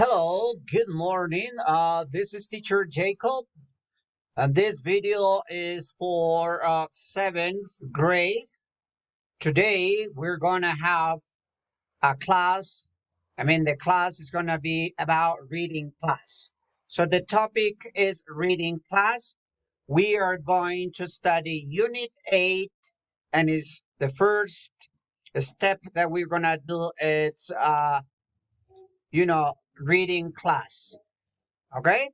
Hello, good morning. This is teacher Jacob, and this video is for seventh grade. Today we're gonna have a class. The class is gonna be about reading class. So the topic is reading class. We are going to study Unit 8, and is the first step that we're gonna do. It's reading class. Okay.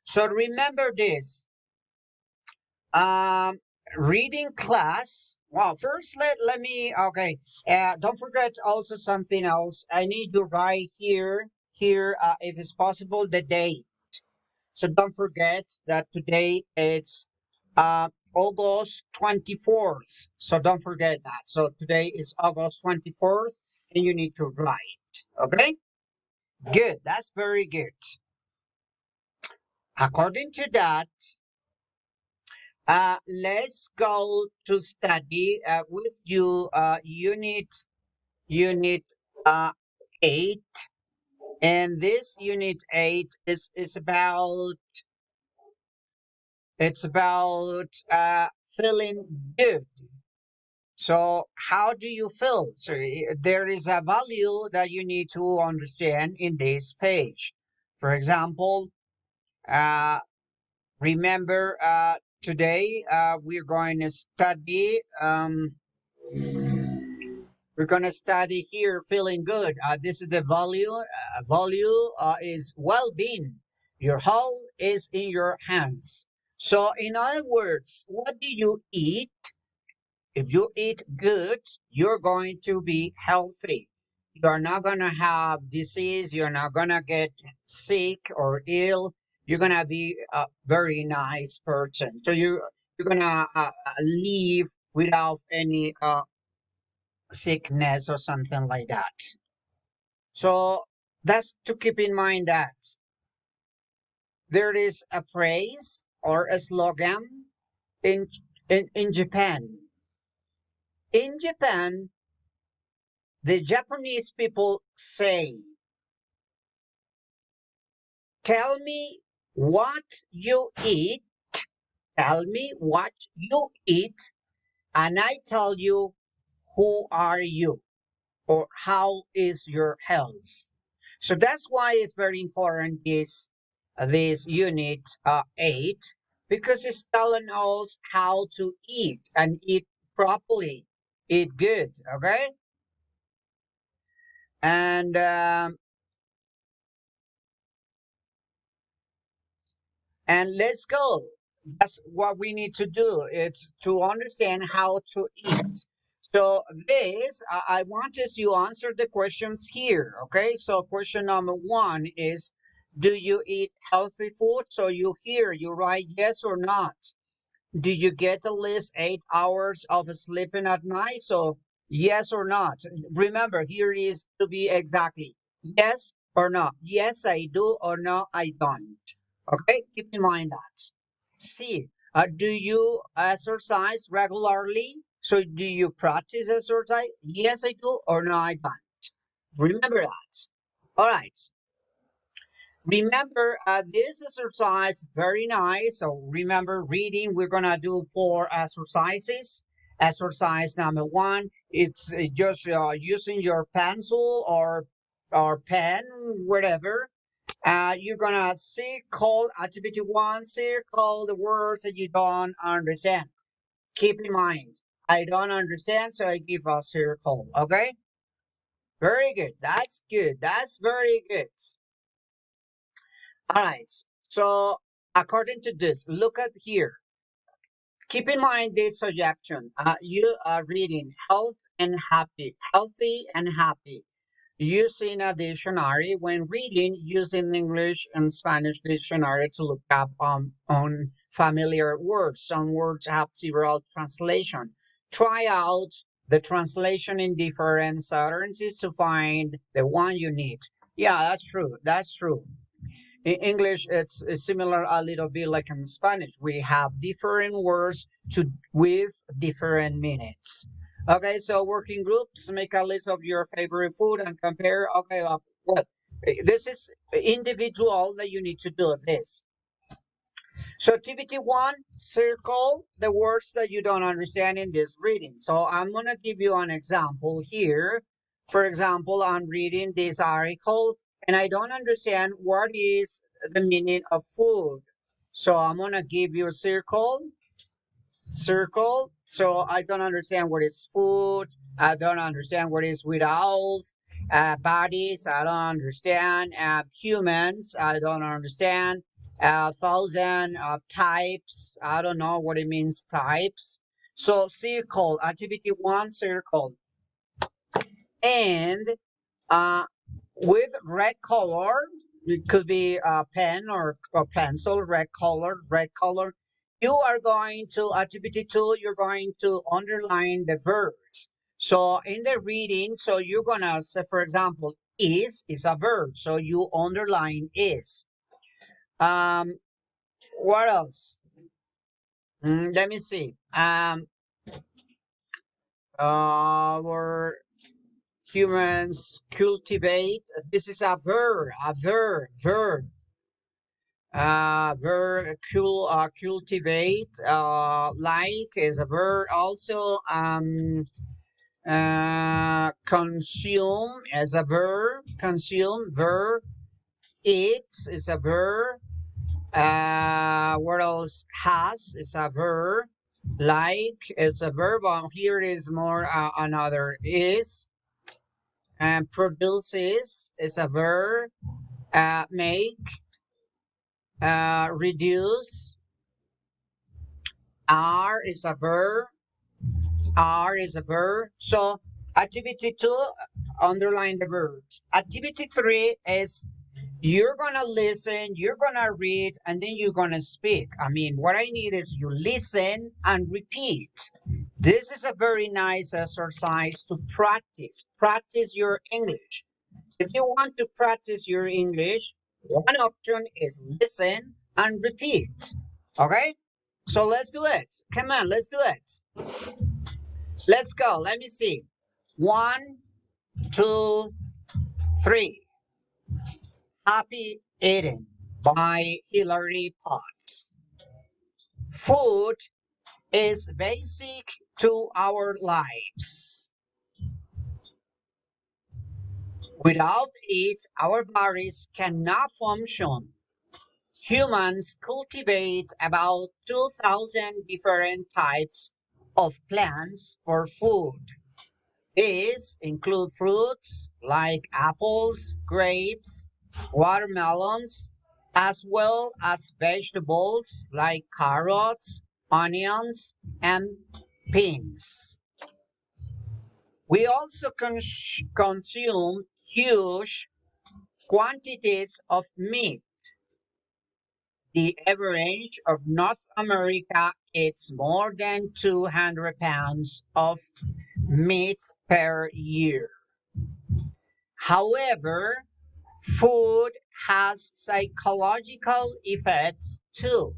So remember this. Um, Reading class. Well, first let me okay. Don't forget also something else. I need to write here if it's possible the date. So don't forget that today it's August 24th. So don't forget that. So today is August 24th, and you need to write. Okay, good. That's very good. According to that. Let's go to study with you unit uh, 8, and this unit 8 is about feeling good. So how do you feel? So there is a value that you need to understand in this page. For example, uh, remember today we're going to study. We're gonna study here feeling good. This is the value. Value is well-being. Your health is in your hands. So, in other words, what do you eat? If you eat good, you're going to be healthy. You're not gonna have disease. You're not gonna get sick or ill. You're gonna be a very nice person. So you're gonna live without any sickness or something like that. So that's to keep in mind that there is a phrase or a slogan in in Japan. In Japan, the Japanese people say, "Tell me what you eat. Tell me what you eat, and I tell you who are you or how is your health." So that's why it's very important this unit 8, because it's telling us how to eat and eat properly, eat good. Okay, and let's go. That's what we need to do. It's to understand how to eat. So this, I want us you answer the questions here. Okay, so question number 1 is, do you eat healthy food? So you write yes or not. Do you get at least 8 hours of sleeping at night? So yes or not. Remember, here is to be exactly yes or no. Yes, I do, or no, I don't. Okay, keep in mind that. C. Do you exercise regularly? So do you practice exercise? Yes, I do, or no, I don't. Remember that. All right. Remember, this exercise is very nice. So remember, reading, we're going to do 4 exercises. Exercise number 1, it's just using your pencil or pen, whatever. You're going to circle activity 1, circle the words that you don't understand. Keep in mind, I don't understand, so I give a circle. Okay? Very good. That's good. That's very good. All right. So according to this, look at here. Keep in mind this suggestion. You are reading health and happy, healthy and happy. Using a dictionary when reading, using English and Spanish dictionary to look up on familiar words. Some words have several translations. Try out the translation in different utterances to find the one you need. Yeah, that's true. That's true. In English, it's similar a little bit like in Spanish. We have different words to with different meanings. Okay, so working groups, make a list of your favorite food and compare. Okay, well, This is individual that you need to do this. So activity one, circle the words that you don't understand in this reading. So I'm going to give you an example here. For example, I'm reading this article and I don't understand what is the meaning of food. So I'm going to give you a circle. So I don't understand what is food. I don't understand what is without bodies. I don't understand humans. I don't understand thousand types. I don't know what it means types. So circle activity one circle and uh, with red color. It could be a pen or a pencil, red color. You are going to, activity two, you're going to underline the verbs. So in the reading, so you're gonna say, for example, is a verb. So you underline is. Um, what else? Let me see. Our humans cultivate. This is a verb. Cultivate, like is a verb also. Consume as a verb. Eat is a verb. What else? Has is a verb. Like is a verb. Here is more another is. And produces is a verb. Make, reduce. Are is a verb. Are is a verb. So activity two, underline the verbs. Activity three is you're gonna listen, you're gonna read, and then you're gonna speak. I mean, what I need is you listen and repeat. This is a very nice exercise to practice your English. If you want to practice your English, one option is listen and repeat. Okay? So let's do it. Come on, let's do it. Let's go. Let me see. One, two, three. Happy Eating by Hilary Potts. Food is basic to our lives. Without it, our bodies cannot function. Humans cultivate about 2,000 different types of plants for food. These include fruits like apples, grapes, watermelons, as well as vegetables like carrots, onions, and beans. We also consume huge quantities of meat. The average of North America eats more than 200 pounds of meat per year. However, food has psychological effects too.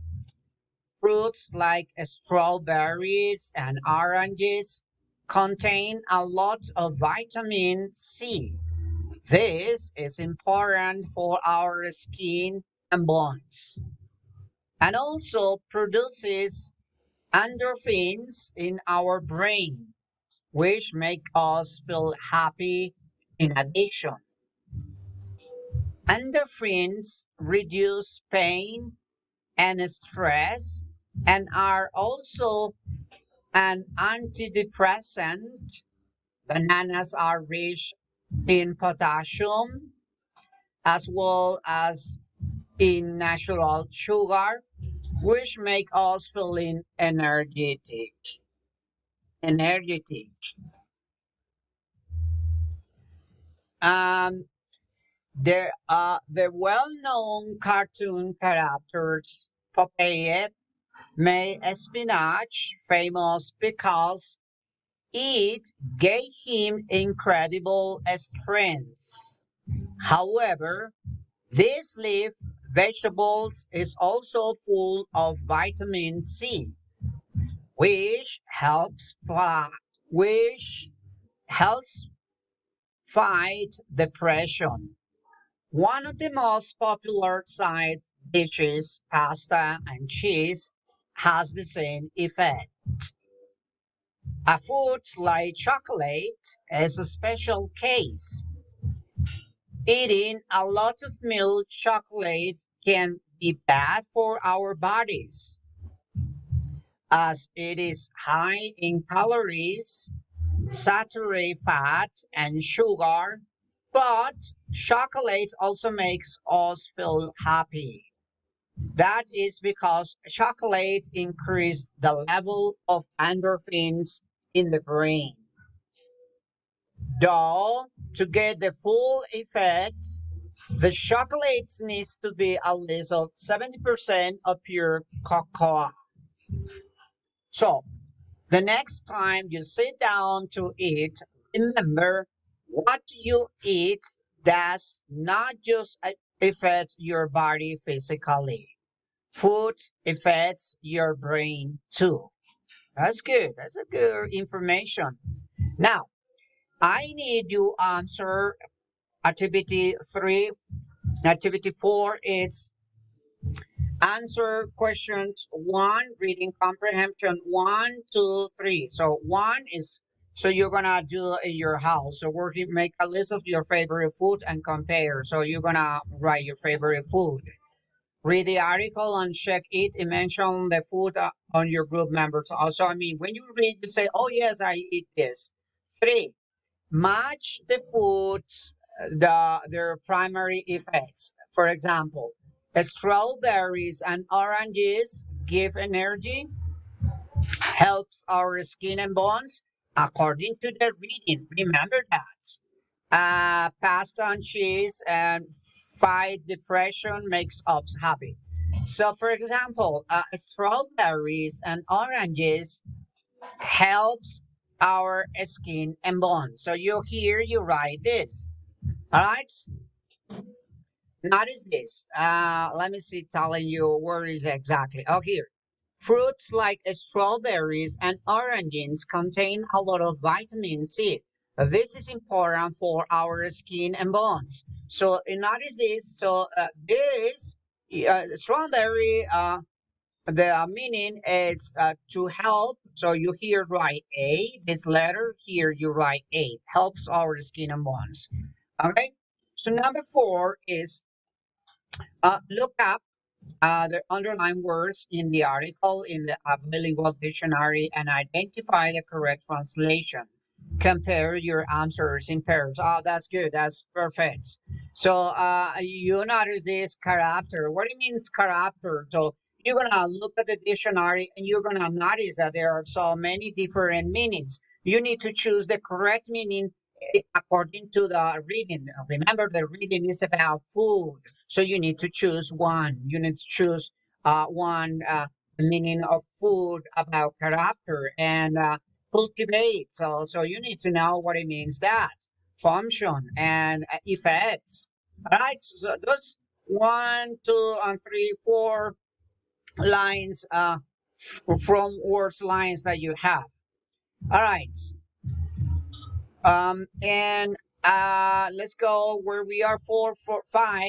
Fruits like strawberries and oranges contain a lot of vitamin C. This is important for our skin and bones, and also produces endorphins in our brain, which make us feel happy. In addition, endorphins reduce pain and stress and are also an antidepressant. Bananas are rich in potassium as well as in natural sugar, which make us feeling energetic. Energetic. Um, there are the well-known cartoon characters Popeye made spinach famous because it gave him incredible strength. However, this leaf vegetables is also full of vitamin C, which which helps fight depression. One of the most popular side dishes, pasta and cheese, has the same effect. A food like chocolate is a special case. Eating a lot of milk chocolate can be bad for our bodies, as it is high in calories, saturated fat, and sugar. But chocolate also makes us feel happy. That is because chocolate increases the level of endorphins in the brain. Though, to get the full effect, the chocolate needs to be at least of 70% of pure cocoa. So, the next time you sit down to eat, remember what you eat does not just affect your body physically. Food affects your brain too. That's good. That's a good information. Now, I need you answer activity 3. Activity 4 is answer questions 1, reading comprehension 1, 2, 3. So 1 is, so you're gonna do in your house. So we're gonna make a list of your favorite food and compare. So you're gonna write your favorite food. Read the article and check it and mention the food on your group members. Also, I mean, when you read, you say, oh, yes, I eat this. 3, match the foods, their primary effects. For example, strawberries and oranges give energy, helps our skin and bones, according to the reading. Remember that. Pasta and cheese and fight depression, makes us happy. So, for example, strawberries and oranges helps our skin and bones. So you write this. All right. Notice this. Let me see, telling you where is exactly. Oh, here. Fruits like strawberries and oranges contain a lot of vitamin C. This is important for our skin and bones. So notice this. So this strawberry, the meaning is to help. So you here write A. This letter here you write A. Helps our skin and bones. Okay. So number 4 is look up the underlined words in the article in the bilingual dictionary and identify the correct translation. Compare your answers in pairs. Oh, that's good. That's perfect. So you notice this character. What it means character? So you're gonna look at the dictionary and you're gonna notice that there are so many different meanings. You need to choose the correct meaning according to the reading. Remember, the reading is about food. So you need to choose one. You need to choose one meaning of food about character and cultivate. So you need to know what it means that function and effects. All right. So those 1, 2, and 3, 4 lines from words lines that you have. All right. And let's go where we are 4, 5.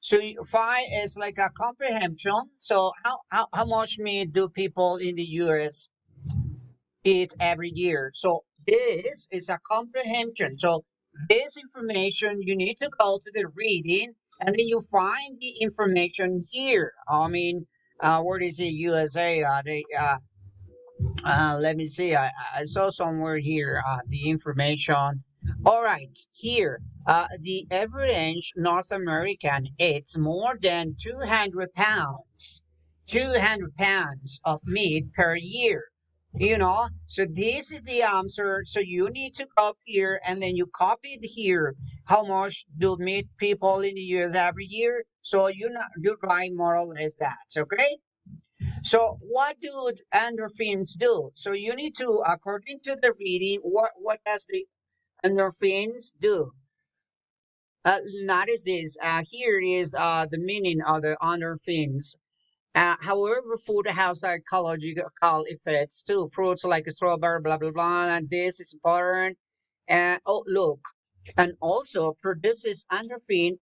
So 5 is like a comprehension. So how much meat do people in the US eat every year? So this is a comprehension. So this information you need to go to the reading and then you find the information here. I mean, where is it? USA. Let me see. I saw somewhere here the information. All right, here the average North American eats more than 200 pounds, 200 pounds of meat per year. You know, so this is the answer. So you need to go here and then you copy it here. How much do meat people in the US every year? So you write more or less that. Okay. So what do endorphins do? So you need to, according to the reading, what does the endorphins do? Notice this. Here is the meaning of the endorphins. However, food has psychological effects too. Fruits like strawberry, blah blah blah, and this is important. And oh, look, and also produces endorphin